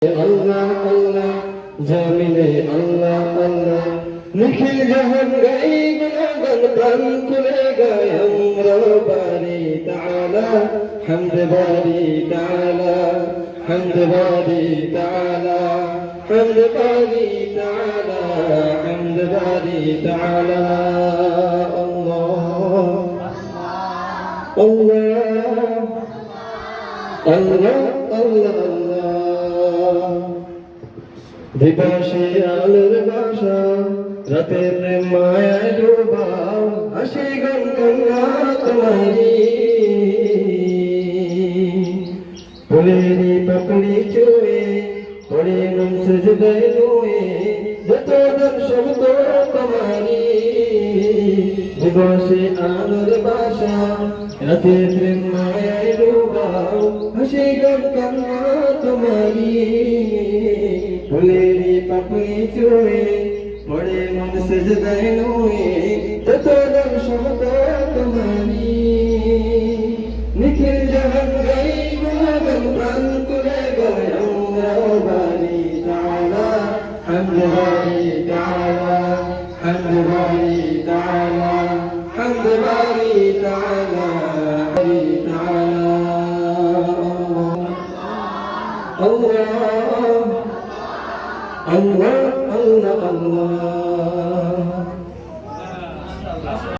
আল্লাহ আল্লাহ জামিলে আল্লাহ আল্লাহ নিখিল জাহান গাই গুণগান প্রাণ খুলে গায় আমরা বারি তাআলা হামদ বারি তাআলা হামদ বারি তাআলা হামদ বারি তাআলা হামদ বারি তাআলা আল্লাহ আল্লাহ আল্লাহ আল্লাহ দিবসে আলোর বাসা রাতের মায়ায় ডোবাও হাসি গান কান্না তোমারি ফুলেরি পাপড়ি চুয়ে পড়ে মন সজদায় নুয়ে যত দান শব্দ তোমারি দিবসে আলোর বাসা রাতের মায়ায় ডোবাও হাসি গান কান্না তোমারি ফুলেরি পাপড়ি চুয়ে পড়ে মন সজদায় নুয়ে যত দান শব্দ তোমারি নিখিল জাহান গাই গুণগান প্রাণ করে গায় আমরা বারি তাআলা হামদ বারি তাআলা হামদ বারি তাআলা হামদ বারি তাআলা বারি তাআলা আল্লাহ আল্লাহ আল্লাহ আল্লাহ